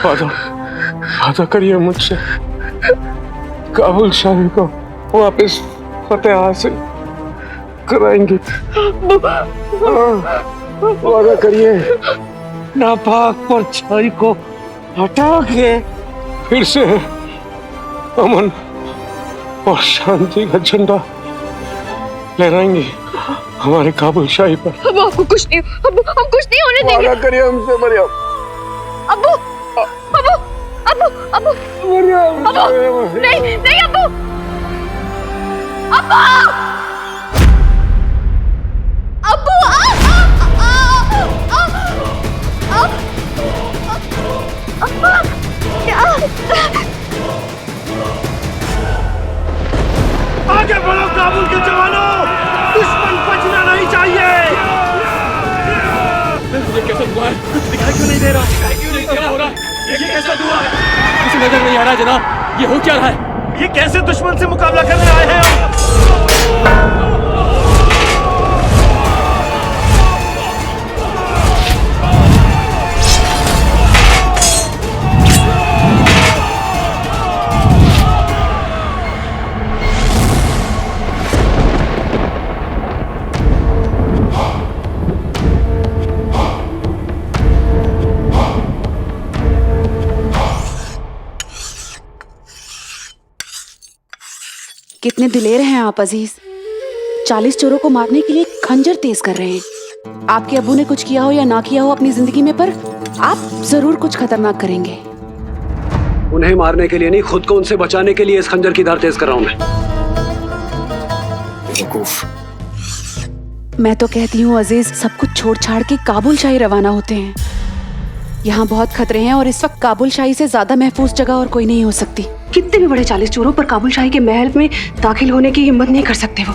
वादा वादा करिए मुझसे, काबुल शाही को वापस फतेह हासिल कराएंगे। वादा करिए। नापाक परछाई को हटा के फिर से अमन और शांति का झंडा लहराएंगे हमारे काबुल शाही पर। अब आपको कुछ नहीं, हम कुछ नहीं होने देंगे। वादा करिए हमसे मरियम। अब्बू, अब्बू, अब्बू, अब्बू, मरियम, अब्बू, नहीं, नहीं अब्बू, अब्बू, अब्बू, आगे बढ़ो काबुल के जवानों, दुश्मन बचना नहीं चाहिए। ये कैसा हुआ है? कुछ दिखाई क्यों नहीं दे रहा? क्या हो रहा है? ये कैसा हुआ है? कुछ नजर नहीं आ रहा जनाब, ये हो क्या रहा है? ये कैसे दुश्मन से मुकाबला करने आए हैं हम? कितने दिलेर हैं आप अजीज। 40 चोरों को मारने के लिए खंजर तेज कर रहे हैं। आपके अब्बू ने कुछ किया हो या ना किया हो अपनी जिंदगी में, पर आप जरूर कुछ खतरनाक करेंगे। उन्हें मारने के लिए नहीं, खुद को उनसे बचाने के लिए इस खंजर की धार तेज कर रहा हूं मैं तो कहती हूँ अजीज, सब कुछ छोड़ छाड़ के काबुल शाही रवाना होते हैं। यहाँ बहुत खतरे हैं और इस वक्त काबुल शाही से ज्यादा महफूज जगह और कोई नहीं हो सकती। कितने भी बड़े 40 चोरों पर काबुल शाही के महल में दाखिल होने की हिम्मत नहीं कर सकते वो।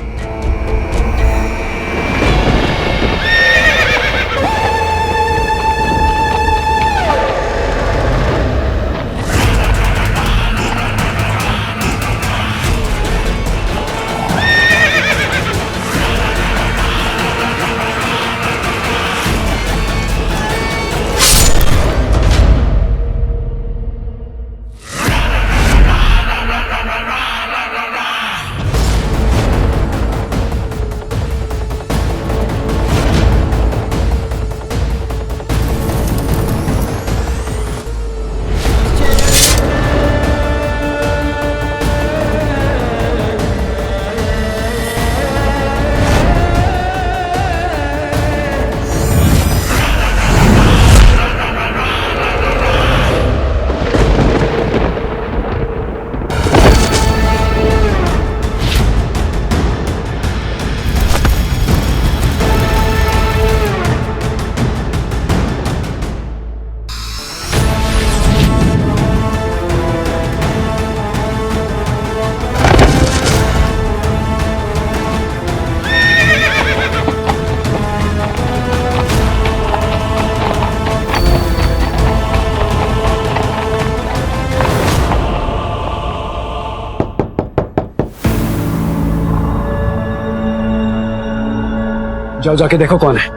जाओ जाके देखो कौन है।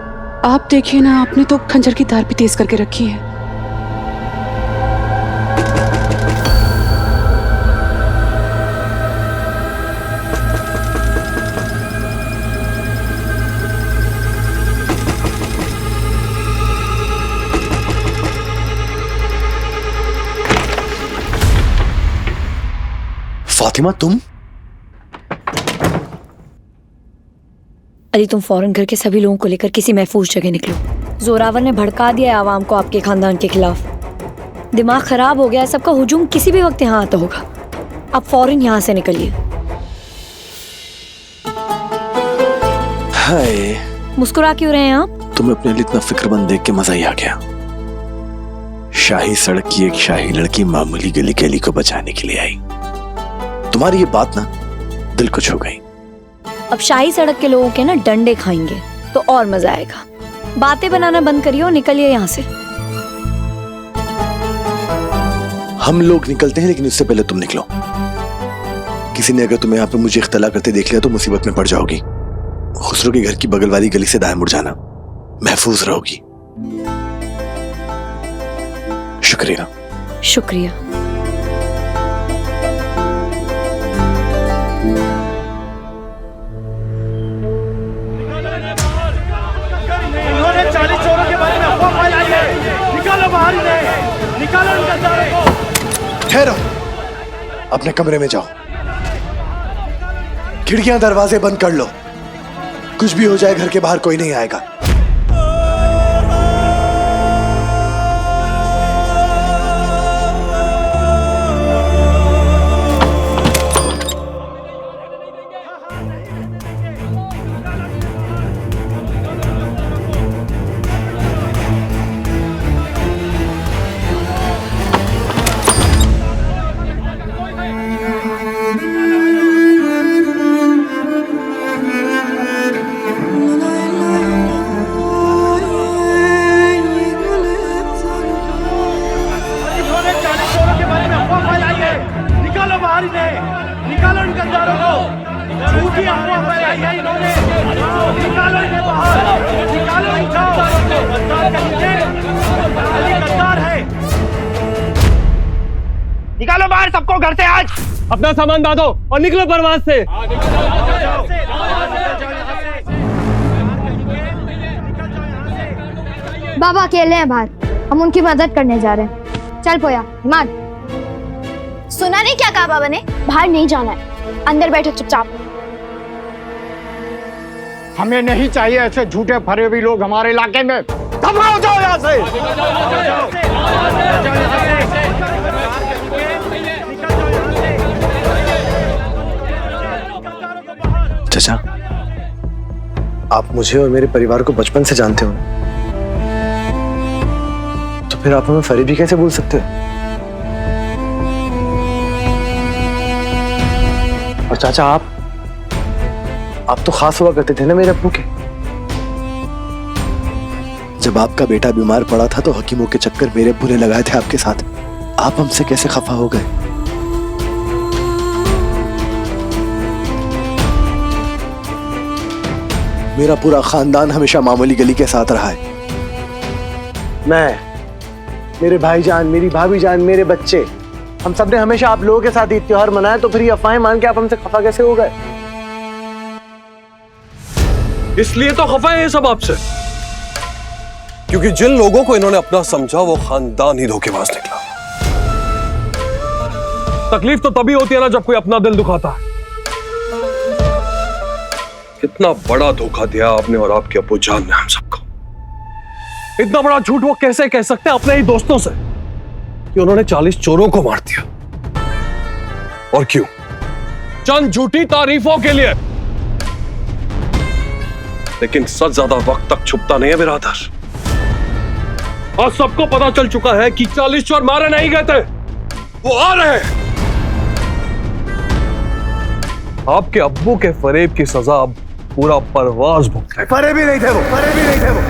आप देखिए ना, आपने तो खंजर की धार भी तेज करके रखी है। फातिमा, तुम? अली, तुम फौरन घर के सभी लोगों को लेकर किसी महफूज जगह निकलो। जोरावर ने भड़का दिया है आवाम को आपके खानदान के खिलाफ। दिमाग खराब हो गया है, सबका हुजूम किसी भी वक्त यहाँ आता होगा। आप फौरन यहाँ से निकलिए। हाय, मुस्कुरा क्यों रहे हैं आप? तुम्हें अपने लिए इतना फिक्रमंद देख के मजा ही आ गया। शाही सड़क की एक शाही लड़की मामूली गली के अली को बचाने के लिए आई। तुम्हारी ये बात ना दिल को छू गई। अब शाही सड़क के लोगों के ना डंडे खाएंगे तो और मजा आएगा। बातें बनाना बंद करिए और निकलिए यहाँ से। हम लोग निकलते हैं, लेकिन उससे पहले तुम निकलो। किसी ने अगर तुम्हें यहाँ पे मुझे इख्तला करते देख लिया तो मुसीबत में पड़ जाओगी। खुसरो के घर की बगल वाली गली से दाएं मुड़ जाना, महफूज रहोगी। शुक्रिया। शुक्रिया। इन्होंने 40 चोरों के बारे में अफवाह फैलाई है। निकालो बाहर इन्हें, निकालो इन गद्दारों को। ठहरो, अपने कमरे में जाओ, खिड़कियां दरवाजे बंद कर लो। कुछ भी हो जाए घर के बाहर कोई नहीं आएगा। इन्होंने 40 चोरों के बारे में अफवाह फैलाई है। निकालो बाहर इन्हें, निकालो इन गद्दारों को। झूठी अफवाह फैलाई है इन्होंने। निकालो इन्हें बाहर, निकालो इनको। गद्दार कहेंगे, अली गद्दार है। निकालो बाहर सबको घर से आज। अपना सामान डालो और निकलो बर्बाद से। बाबा अकेले हैं बाहर, हम उनकी मदद करने जा रहे हैं। चल पोया मान। सुना नहीं क्या कहा बाबा ने? बाहर नहीं जाना है, अंदर बैठो चुपचाप। हमें नहीं चाहिए ऐसे झूठे फरेबी लोग हमारे इलाके में। दफा हो जाओ यहाँ से। चाचा, आप मुझे और मेरे परिवार को बचपन से जानते हो, तो फिर आप हमें फरेबी कैसे बोल सकते हो? और चाचा, आप तो खास हुआ करते थे ना मेरे अब्बू के। जब आपका बेटा बीमार पड़ा था तो हकीमों के चक्कर मेरे अब्बू ने लगाए थे आपके साथ। आप हमसे कैसे खफा हो गए? मेरा पूरा खानदान हमेशा मामूली गली के साथ रहा है। मैं, मेरे भाईजान, मेरी भाभी जान, मेरे बच्चे, हम सब ने हमेशा आप लोगों के साथ ईद त्योहार मनाया, तो फिर ये अफवाहें मान के आप हमसे खफा कैसे हो गए? इसलिए तो खफा है ये सब आपसे, क्योंकि जिन लोगों को इन्होंने अपना समझा वो खानदान ही धोखेबाज निकला। तकलीफ तो तभी होती है ना जब कोई अपना दिल दुखाता है। कितना बड़ा धोखा दिया आपने और आपके अब्बू जान ने हम सबको। इतना बड़ा झूठ वो कैसे कह सकते हैं अपने ही दोस्तों से कि उन्होंने 40 चोरों को मार दिया? और क्यों? चंद झूठी तारीफों के लिए। लेकिन सच ज्यादा वक्त तक छुपता नहीं है बिरादर। आज सबको पता चल चुका है कि 40 चोर मारे नहीं गए थे, वो आ रहे हैं। आपके अब्बू के फरेब की सजा अब पूरा परवाज भुगत। फरेबी नहीं थे वो, फरेबी नहीं थे वो।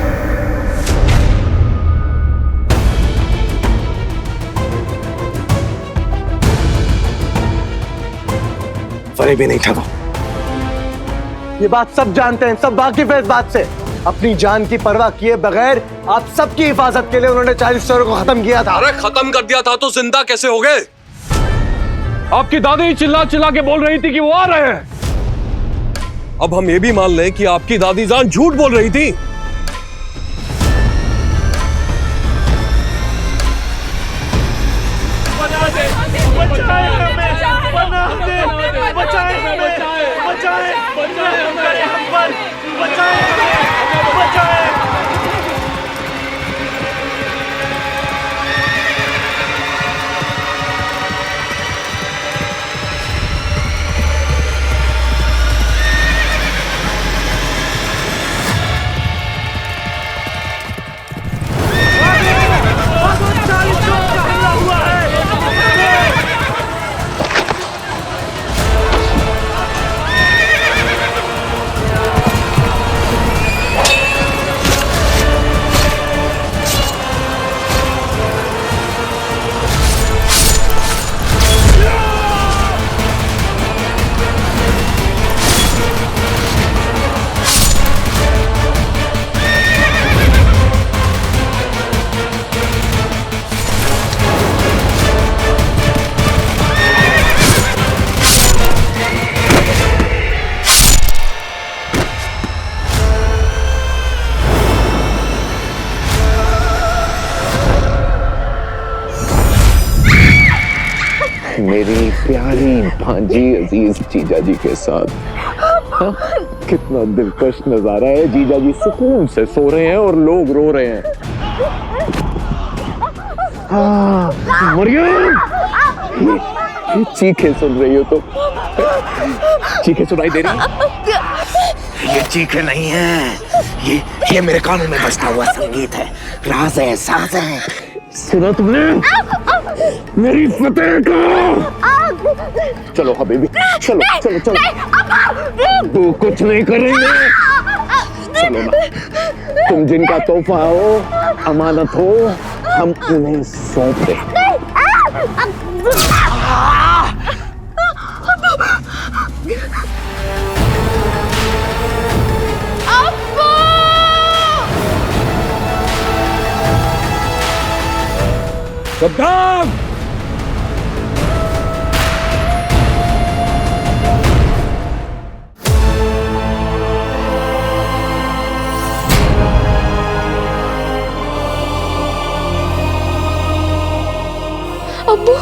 फरेबी नहीं था वो। ये बात सब जानते हैं, सब वाकिफ है इस बात से। अपनी जान की परवाह किए बगैर आप सबकी हिफाजत के लिए उन्होंने 40 चोरों को खत्म किया था। अरे खत्म कर दिया था तो जिंदा कैसे हो गए? आपकी दादी चिल्ला चिल्ला के बोल रही थी कि वो आ रहे हैं। अब हम ये भी मान लें कि आपकी दादी जान झूठ बोल रही थी। मेरी प्यारी भांजी अजीज जीजा जी के साथ। हाँ, कितना दिलकश नजारा है। जीजा जी सुकून से सो रहे हैं और लोग रो रहे हैं। हाँ, मरियम, ये चीखें सुन रही हो तो? चीखें सुनाई दे रही हैं? ये चीखें नहीं है, ये मेरे कानों में बजता हुआ संगीत है, राज है, साज है। सुना तुमने मेरी फतेह को? चलो हबीबी, चलो चलो चलो। तू कुछ नहीं करेंगे। चलो ना, तुम जिनका तोहफा हो, अमानत हो, हम उन्हें सौंप दे। सावधान! अब्बू,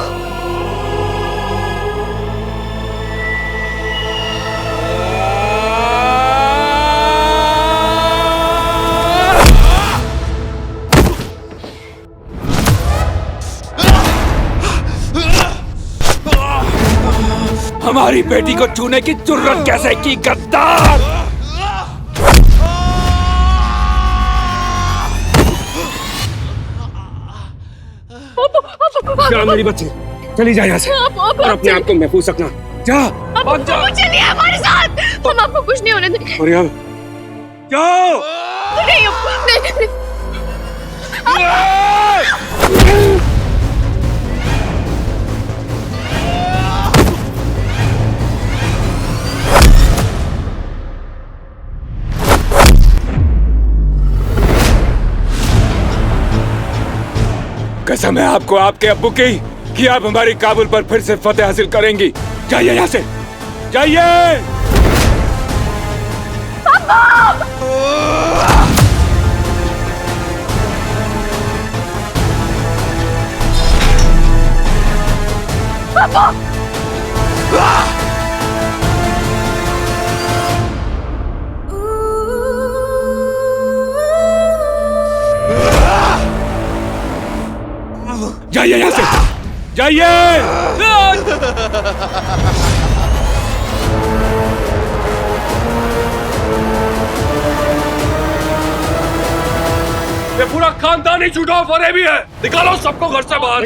हमारी बेटी को छूने की जुर्रत कैसे की गद्दार! जा मेरी बच्ची, चली जा यहाँ से और अपने आप को महफूज रखना। जा, भाग जा। चलिए हमारे साथ, हम आपको कुछ नहीं होने देंगे। मरियम, जाओ। नहीं अब्बू, नहीं। कसम है आपको आपके अब्बू की कि आप हमारी काबुल पर फिर से फतेह हासिल करेंगी। जाइए यहाँ से, जाइए। जाइए यहाँ से, जाइए। ये पूरा खानदान ही झूठा फरेबी है। निकालो सबको घर से बाहर।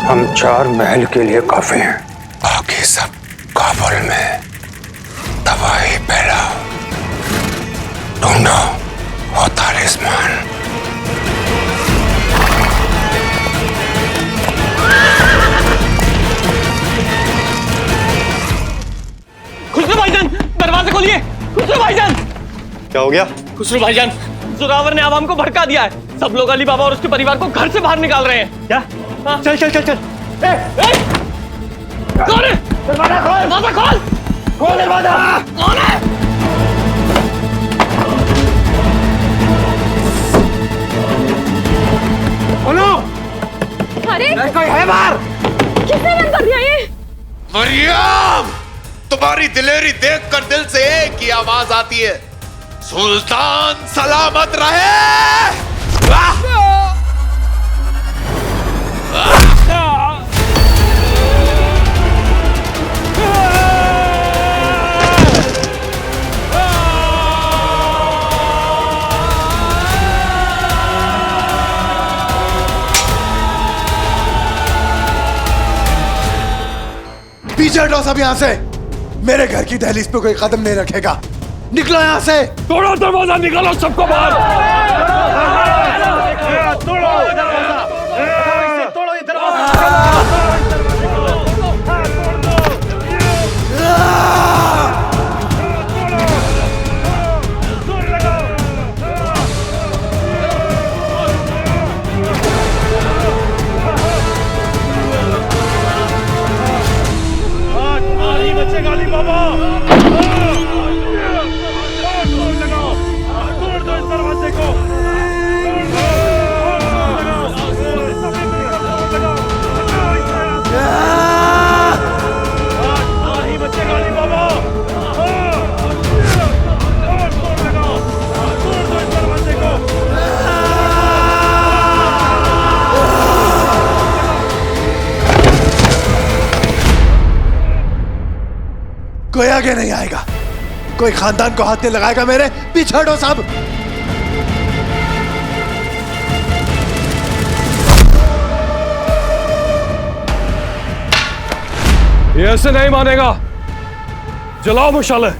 हम 4 महल के लिए काफी हैं, बाकी सब काबुल में दवाई फैलाओ, ढूंढो वो तालिस्मान। खुसरो भाईजान, दरवाजे खोलिए। खुसरो भाईजान। क्या हो गया? खुसरो भाईजान, जोरावर ने आवाम को भड़का दिया है। सब लोग अली बाबा और उसके परिवार को घर से बाहर निकाल रहे हैं। क्या? चल चल चल चल। कौन है? दरवाजा खोल। दरवाजा खोल। खोल दरवाजा। कौन है? बोलो। अरे कोई है बाहर? किसने बंद कर दिया ये? मरियम, तुम्हारी दिलेरी देखकर दिल से एक ही आवाज आती है, सुल्तान सलामत रहे। पीछे हटो सब यहाँ से। मेरे घर की दहलीज पे कोई कदम नहीं रखेगा। निकलो यहाँ से। तोड़ो दरवाजा, निकालो सबको बाहर। तोड़ो दरवाजा। तोड़ो ये दरवाजा। बचेगा अली बाबा। तोड़ दो इस दरवाजे को। नहीं बचेगा अली बाबा। तोड़ दो इस दरवाजे को। कोई आगे नहीं आएगा, कोई खानदान को हाथ नहीं लगाएगा मेरे। पीछे हटो सब। ये ऐसे नहीं मानेगा। जलाओ मशाले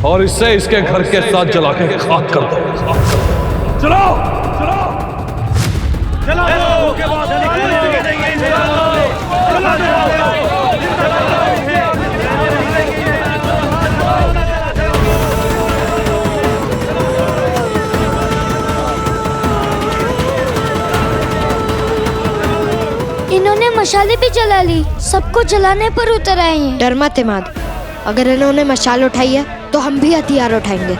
और इससे इसके घर के साथ जला के खाक कर दो। चलाओ चलाओ चलो के बाद इन्होंने मशाले भी जला ली। सबको जलाने पर उतर आए हैं। डर मत इमाद, अगर इन्होंने मशाल उठाई है तो हम भी हथियार उठाएंगे।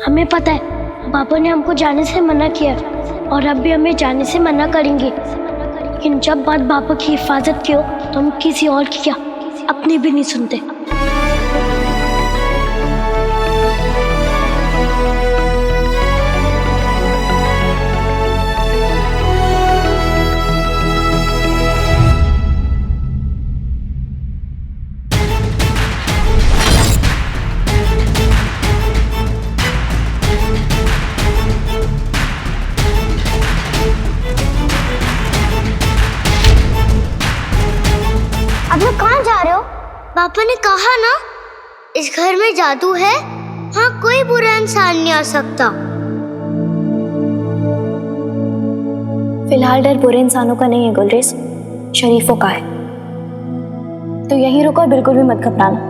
हमें पता है पापा ने हमको जाने से मना किया और अब भी हमें जाने से मना करेंगे, लेकिन जब बात पापा की हिफाजत की हो तो हम किसी और की क्या अपनी भी नहीं सुनते। अब लोग कहाँ जा रहे हो? पापा ने कहा ना इस घर में जादू है, हाँ कोई बुरा इंसान नहीं आ सकता। फिलहाल डर बुरे इंसानों का नहीं है गुलरेज, शरीफों का है। तो यहीं रुको और बिल्कुल भी मत घबराना।